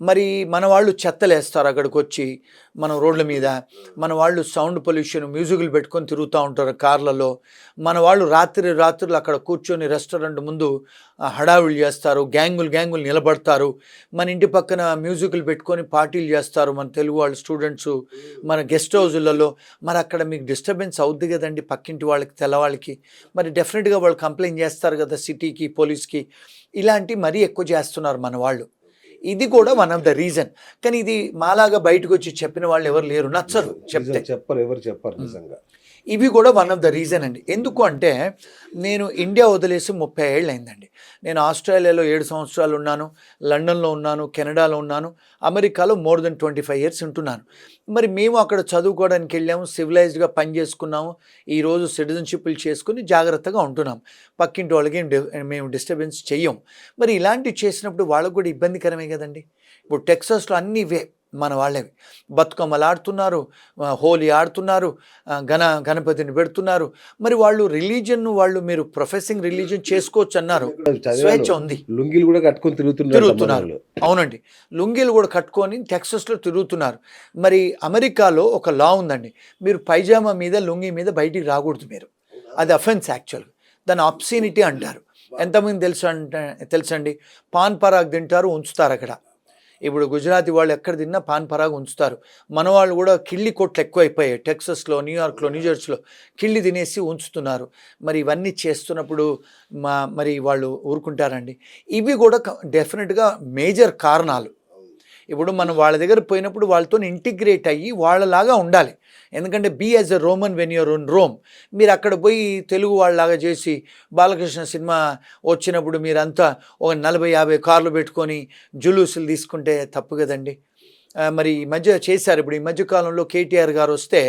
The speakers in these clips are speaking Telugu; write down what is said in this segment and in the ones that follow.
మరి మన వాళ్ళు చెత్తలేస్తారు అక్కడికొచ్చి మన రోడ్ల మీద. మన వాళ్ళు సౌండ్ పొల్యూషన్ మ్యూజిక్లు పెట్టుకొని తిరుగుతూ ఉంటారు కార్లలో. మన వాళ్ళు రాత్రులు అక్కడ కూర్చొని రెస్టారెంట్ ముందు హడావిడి చేస్తారు, గ్యాంగులు నిలబడతారు. మన ఇంటి పక్కన మ్యూజిక్లు పెట్టుకొని పార్టీలు చేస్తారు మన తెలుగు వాళ్ళు స్టూడెంట్స్ మన గెస్ట్ హౌజులలో. మరి అక్కడ మీకు డిస్టర్బెన్స్ అవుద్ది కదండి పక్కింటి వాళ్ళకి, తెల్లవాళ్ళకి. మరి డెఫినెట్గా వాళ్ళు కంప్లైంట్ చేస్తారు కదా సిటీకి, పోలీస్కి. ఇలాంటివి మరీ ఎక్కువ చేస్తున్నారు మన వాళ్ళు. ఇది కూడా వన్ ఆఫ్ ద రీజన్. కానీ ఇది మాలాగా బయటకు వచ్చి చెప్పిన వాళ్ళు ఎవరు లేరు, నచ్చరు చెప్తే. ఎవరు చెప్పరు నిజంగా. ఇవి కూడా వన్ ఆఫ్ ద రీజన్ అండి. ఎందుకు అంటే నేను ఇండియా వదిలేసి 30 ఏళ్ళు అయిందండి. నేను ఆస్ట్రేలియాలో 7 సంవత్సరాలు ఉన్నాను, లండన్లో ఉన్నాను, కెనడాలో ఉన్నాను, అమెరికాలో మోర్ దెన్ 25 ఇయర్స్ ఉంటున్నాను. మరి మేము అక్కడ చదువుకోవడానికి వెళ్ళాము, సివిలైజ్డ్గా పని చేసుకున్నాము, ఈరోజు సిటిజన్షిప్లు చేసుకుని జాగ్రత్తగా ఉంటున్నాం. పక్కింటి వాళ్ళకి మేము డిస్టర్బెన్స్ చెయ్యం. మరి ఇలాంటివి చేసినప్పుడు వాళ్ళకు కూడా ఇబ్బందికరమే కదండి. ఇప్పుడు టెక్సాస్లో అన్నీ ఇవే మన వాళ్ళవి. బతుకమ్మలు ఆడుతున్నారు, హోలీ ఆడుతున్నారు, గణపతిని పెడుతున్నారు. మరి వాళ్ళు రిలీజియన్ వాళ్ళు మీరు ప్రొఫెసింగ్ రిలీజియన్ చేసుకోవచ్చు అన్నారు, స్వేచ్ఛ ఉంది. లుంగీలు కూడా కట్టుకొని తిరుగుతున్నారు. అవునండి, లుంగీలు కూడా కట్టుకొని టెక్సస్లో తిరుగుతున్నారు. మరి అమెరికాలో ఒక లా ఉందండి, మీరు పైజామా మీద లుంగీ మీద బయటికి రాకూడదు మీరు. అది అఫెన్స్ యాక్చువల్గా, దాన్ని అబ్సీనిటీ అంటారు. ఎంతమంది తెలుసండి, పాన్ పరాగ్ తింటారు, ఉంచుతారు అక్కడ. ఇప్పుడు గుజరాతీ వాళ్ళు ఎక్కడ తిన్నా పాన్ పరాగ్ ఉంచుతారు. మన వాళ్ళు కూడా కిళ్ళి కొట్లు ఎక్కువైపోయాయి టెక్సస్లో, న్యూయార్క్లో, న్యూజెర్సీలో కిళ్ళి తినేసి ఉంచుతున్నారు. మరి ఇవన్నీ చేస్తున్నప్పుడు మరి వాళ్ళు ఊరుకుంటారండి. ఇవి కూడా డెఫినెట్గా మేజర్ కారణాలు. ఇప్పుడు మనం వాళ్ళ దగ్గర పోయినప్పుడు వాళ్ళతో ఇంటిగ్రేట్ అయ్యి వాళ్ళలాగా ఉండాలి. ఎందుకంటే be as a Roman when you're in Rome. మీరు అక్కడ పోయి తెలుగు వాళ్ళలాగా చేసి బాలకృష్ణ సినిమా వచ్చినప్పుడు మీరంతా ఒక 40-50 కార్లు పెట్టుకొని జులూసులు తీసుకుంటే తప్పు కదండి. మరి ఈ మధ్య చేశారు. ఇప్పుడు ఈ మధ్యకాలంలో కేటీఆర్ గారు వస్తే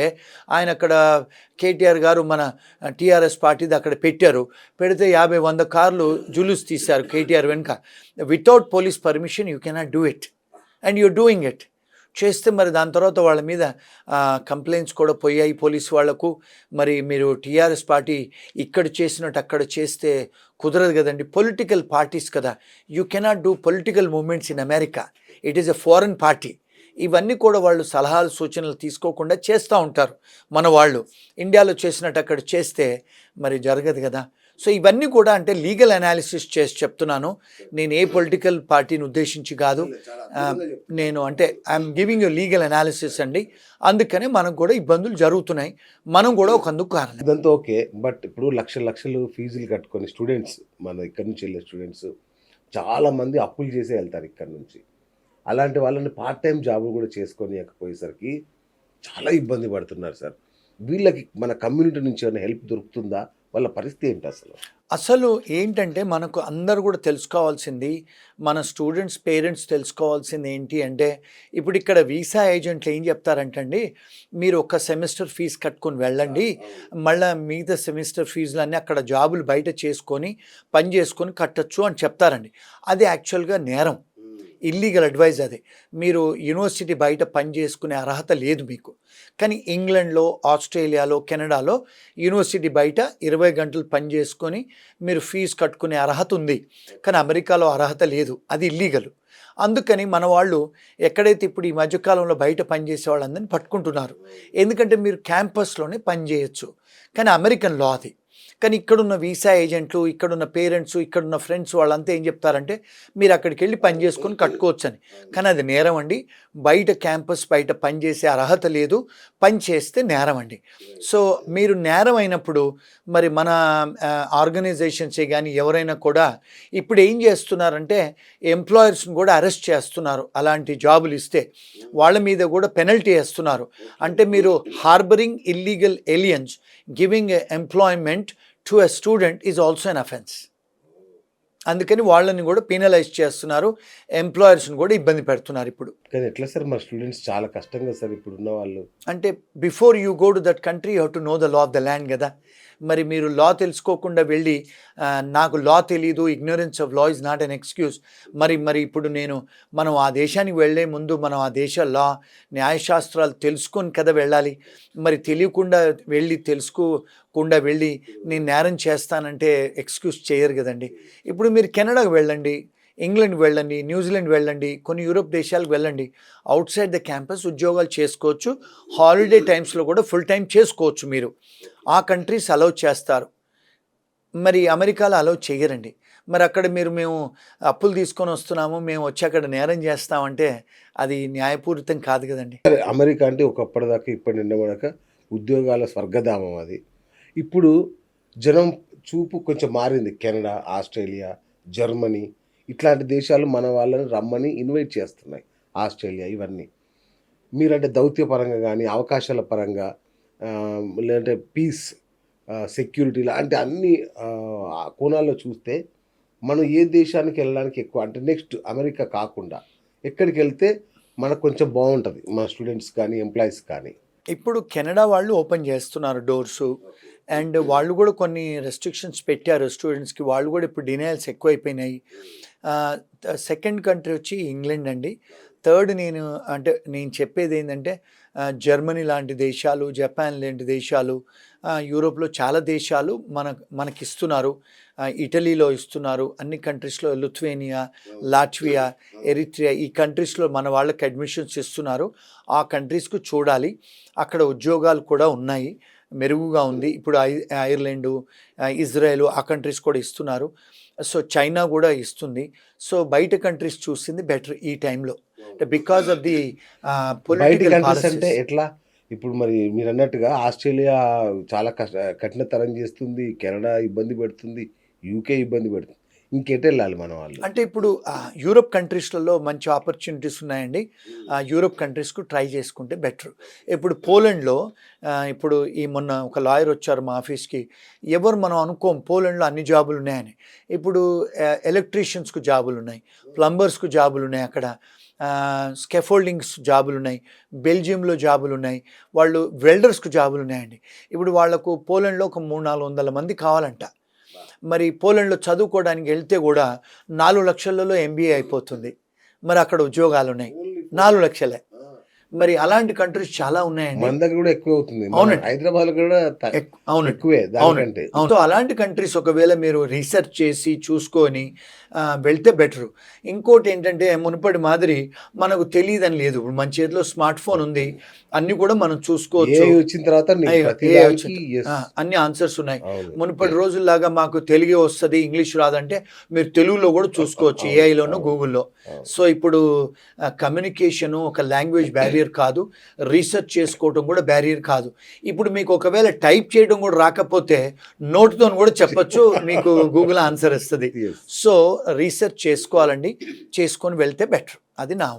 ఆయన అక్కడ కేటీఆర్ గారు మన టీఆర్ఎస్ పార్టీది అక్కడ పెట్టారు. పెడితే 50-100 కార్లు జులూస్ తీశారు కేటీఆర్ వెనుక. Without police permission you cannot do it and you're doing it. చేస్తే మరి దాని తర్వాత వాళ్ళ మీద కంప్లైంట్స్ కూడా పోయాయి పోలీసు వాళ్లకు. మరి మీరు టీఆర్ఎస్ పార్టీ ఇక్కడ చేసినట్టు అక్కడ చేస్తే కుదరదు కదండి. పొలిటికల్ పార్టీస్ కదా, you cannot do political movements in America. It is a foreign party. ఇవన్నీ కూడా వాళ్ళు సలహాలు సూచనలు తీసుకోకుండా చేస్తూ ఉంటారు మన వాళ్ళు. ఇండియాలో చేసినట్టు అక్కడ చేస్తే మరి జరగదు కదా. సో ఇవన్నీ కూడా అంటే లీగల్ అనాలిసిస్ చేసి చెప్తున్నాను. నేను ఏ పొలిటికల్ పార్టీని ఉద్దేశించి కాదు, నేను అంటే I'm giving you legal analysis అండి. అందుకనే మనకు కూడా ఇబ్బందులు జరుగుతున్నాయి, మనం కూడా ఒక అందుకు కారణం. ఇదంతా ఓకే, బట్ ఇప్పుడు లక్షలు ఫీజులు కట్టుకొని స్టూడెంట్స్, మన ఇక్కడ నుంచి వెళ్ళే స్టూడెంట్స్ చాలామంది అప్పులు చేసే వెళ్తారు ఇక్కడ నుంచి. అలాంటి వాళ్ళని పార్ట్ టైం జాబులు కూడా చేసుకోనియకపోయేసరికి చాలా ఇబ్బంది పడుతున్నారు సార్. వీళ్ళకి మన కమ్యూనిటీ నుంచి ఏమైనా హెల్ప్ దొరుకుతుందా? వాళ్ళ పరిస్థితి ఏంటి అసలు ఏంటంటే మనకు అందరు కూడా తెలుసుకోవాల్సింది, మన స్టూడెంట్స్ పేరెంట్స్ తెలుసుకోవాల్సింది ఏంటి అంటే, ఇప్పుడు ఇక్కడ వీసా ఏజెంట్లు ఏం చెప్తారంటండి, మీరు ఒక సెమిస్టర్ ఫీజు కట్టుకొని వెళ్ళండి, మళ్ళీ మిగతా సెమిస్టర్ ఫీజులన్నీ అక్కడ జాబులు బయట చేసుకొని పని చేసుకొని కట్టచ్చు అని చెప్తారండి. అది యాక్చువల్గా నేరం, ఇల్లీగల్ అడ్వైజ్. అది మీరు యూనివర్సిటీ బయట పని చేసుకునే అర్హత లేదు మీకు. కానీ ఇంగ్లాండ్లో, ఆస్ట్రేలియాలో, కెనడాలో యూనివర్సిటీ బయట 20 గంటలు పని చేసుకొని మీరు ఫీజు కట్టుకునే అర్హత ఉంది. కానీ అమెరికాలో అర్హత లేదు, అది ఇల్లీగల్. అందుకని మన వాళ్ళు ఎక్కడైతే ఇప్పుడు ఈ మధ్యకాలంలో బయట పనిచేసే వాళ్ళందరినీ పట్టుకుంటున్నారు. ఎందుకంటే మీరు క్యాంపస్లోనే పని చేయొచ్చు, కానీ అమెరికన్ లా అది. కానీ ఇక్కడున్న వీసా ఏజెంట్లు, ఇక్కడున్న పేరెంట్స్, ఇక్కడున్న ఫ్రెండ్స్ వాళ్ళంతా ఏం చెప్తారంటే మీరు అక్కడికి వెళ్ళి పని చేసుకొని కట్టుకోవచ్చు అని. కానీ అది నేరం అండి. బయట క్యాంపస్ బయట పని చేసే అర్హత లేదు, పని చేస్తే నేరం అండి. సో మీరు నేరం అయినప్పుడు మరి మన ఆర్గనైజేషన్సే కానీ ఎవరైనా కూడా ఇప్పుడు ఏం చేస్తున్నారంటే ఎంప్లాయర్స్ని కూడా అరెస్ట్ చేస్తున్నారు. అలాంటి జాబులు ఇస్తే వాళ్ళ మీద కూడా పెనల్టీ వేస్తున్నారు. అంటే మీరు harbouring illegal aliens, giving employment to a student is also an offence. అందుకని వాళ్ళని కూడా పీనలైజ్ చేస్తున్నారు, ఎంప్లాయర్స్ని కూడా ఇబ్బంది పెడుతున్నారు ఇప్పుడు. కానీ ఎట్లా సార్, మన స్టూడెంట్స్ చాలా కష్టంగా సార్ ఇప్పుడు ఉన్న వాళ్ళు. అంటే before you go to that country you have to know the law of the land కదా. మరి మీరు లా తెలుసుకోకుండా వెళ్ళి నాకు లా తెలీదు, ignorance of law is not an excuse. మరి ఇప్పుడు మనం ఆ దేశానికి వెళ్ళే ముందు మనం ఆ దేశ లా, న్యాయశాస్త్రాలు తెలుసుకొని కదా వెళ్ళాలి. మరి తెలియకుండా వెళ్ళి తెలుసుకోకుండా వెళ్ళి నేను నేరం చేస్తానంటే ఎక్స్క్యూజ్ చేయరు కదండి. ఇప్పుడు మీరు కెనడాకు వెళ్ళండి, ఇంగ్లాండ్ వెళ్ళండి, న్యూజిలాండ్ వెళ్ళండి, కొన్ని యూరోప్ దేశాలకు వెళ్ళండి. అవుట్ సైడ్ ద క్యాంపస్ ఉద్యోగాలు చేసుకోవచ్చు. హాలిడే టైమ్స్లో కూడా ఫుల్ టైం చేసుకోవచ్చు మీరు. ఆ కంట్రీస్ అలౌ చేస్తారు. మరి అమెరికాలో అలౌ చేయరండి. మరి అక్కడ మేము అప్పులు తీసుకొని వస్తున్నాము, మేము వచ్చి అక్కడ నేరం చేస్తామంటే అది న్యాయపూరితం కాదు కదండి. అమెరికా అంటే ఒకప్పటిదాకా ఇప్పటి నిండబడక ఉద్యోగాల స్వర్గధామం అది. ఇప్పుడు జనం చూపు కొంచెం మారింది. కెనడా, ఆస్ట్రేలియా, జర్మనీ ఇట్లాంటి దేశాలు మన వాళ్ళని రమ్మని ఇన్వైట్ చేస్తున్నాయి. ఆస్ట్రేలియా ఇవన్నీ. మీరంటే దౌత్యపరంగా కానీ, అవకాశాల పరంగా లేదంటే పీస్, సెక్యూరిటీ లాంటి అన్ని కోణాల్లో చూస్తే మనం ఏ దేశానికి వెళ్ళడానికి ఎక్కువ అంటే నెక్స్ట్ అమెరికా కాకుండా ఎక్కడికి వెళ్తే మనకు కొంచెం బాగుంటుంది మన స్టూడెంట్స్ కానీ, ఎంప్లాయీస్ కానీ? ఇప్పుడు కెనడా వాళ్ళు ఓపెన్ చేస్తున్నారు డోర్సు. అండ్ వాళ్ళు కూడా కొన్ని రెస్ట్రిక్షన్స్ పెట్టారు స్టూడెంట్స్కి. వాళ్ళు కూడా ఇప్పుడు డినయల్స్ ఎక్కువైపోయినాయి. సెకండ్ కంట్రీ వచ్చి ఇంగ్లాండ్ అండి. థర్డ్ నేను చెప్పేది ఏంటంటే జర్మనీ లాంటి దేశాలు, జపాన్ లాంటి దేశాలు, యూరోప్లో చాలా దేశాలు మనకిస్తున్నారు. ఇటలీలో ఇస్తున్నారు. అన్ని కంట్రీస్లో, లిథువేనియా, లాట్వియా, ఎరిట్రియా ఈ కంట్రీస్లో మన వాళ్ళకి అడ్మిషన్స్ ఇస్తున్నారు. ఆ కంట్రీస్కు చూడాలి. అక్కడ ఉద్యోగాలు కూడా ఉన్నాయి, మెరుగుగా ఉంది. ఇప్పుడు ఐర్లాండు, ఇజ్రాయెల్ ఆ కంట్రీస్ కూడా ఇస్తున్నారు. సో చైనా కూడా ఇస్తుంది. సో బయట కంట్రీస్ చూసింది బెటర్ ఈ టైంలో, because of the political countries అంటే ఎట్లా? ఇప్పుడు మరి మీరు అన్నట్టుగా ఆస్ట్రేలియా చాలా కఠినతరం చేస్తుంది, కెనడా ఇబ్బంది పెడుతుంది, యూకే ఇబ్బంది పెడుతుంది. ఇంకెటు వెళ్ళాలి మన వాళ్ళు? అంటే ఇప్పుడు యూరోప్ కంట్రీస్లలో మంచి ఆపర్చునిటీస్ ఉన్నాయండి. యూరోప్ కంట్రీస్కు ట్రై చేసుకుంటే బెటర్. ఇప్పుడు పోలాండ్లో ఇప్పుడు మొన్న ఒక లాయర్ వచ్చారు మా ఆఫీస్కి. మనం అనుకోం పోలాండ్లో అన్ని జాబులు ఉన్నాయని. ఇప్పుడు ఎలక్ట్రీషియన్స్కు జాబులు ఉన్నాయి, ప్లంబర్స్కు జాబులు ఉన్నాయి, అక్కడ స్కెఫోల్డింగ్స్ జాబులు ఉన్నాయి, బెల్జియంలో జాబులు ఉన్నాయి, వాళ్ళు వెల్డర్స్కు జాబులు ఉన్నాయండి. ఇప్పుడు వాళ్లకు పోలాండ్లో ఒక 300-400 మంది కావాలంట. మరి పోలాండ్లో చదువుకోవడానికి వెళ్తే కూడా 4 లక్షలలో MBA అయిపోతుంది. మరి అక్కడ ఉద్యోగాలు ఉన్నాయి 4 లక్షలే. మరి అలాంటి కంట్రీస్ చాలా ఉన్నాయండి. మన దగ్గర కూడా ఎక్కువ అవుతుంది. అవునండి, హైదరాబాద్ కూడా అవును ఎక్కువే దానికంటే. సో అలాంటి కంట్రీస్ ఒకవేళ మీరు రీసెర్చ్ చేసి చూసుకొని వెళ్తే బెటరు. ఇంకోటి ఏంటంటే మునుపటి మాదిరి మనకు తెలియదని లేదు. ఇప్పుడు మన చేతిలో స్మార్ట్ ఫోన్ ఉంది, అన్ని కూడా మనం చూసుకోవచ్చు. వచ్చిన తర్వాత అన్ని ఆన్సర్స్ ఉన్నాయి. మునుపటి రోజుల్లాగా మాకు తెలుగే వస్తుంది, ఇంగ్లీష్ రాదంటే మీరు తెలుగులో కూడా చూసుకోవచ్చు, ఏఐలోనూ, గూగుల్లో. సో ఇప్పుడు కమ్యూనికేషను ఒక లాంగ్వేజ్ బ్యారియర్ కాదు, రీసెర్చ్ చేసుకోవడం కూడా బ్యారియర్ కాదు. ఇప్పుడు మీకు ఒకవేళ టైప్ చేయడం కూడా రాకపోతే నోట్తో కూడా చెప్పచ్చు, మీకు గూగుల్ ఆన్సర్ ఇస్తుంది. సో రీసెర్చ్ చేసుకోవాలండి, చేసుకొని వెళ్తే బెటర్. అది నా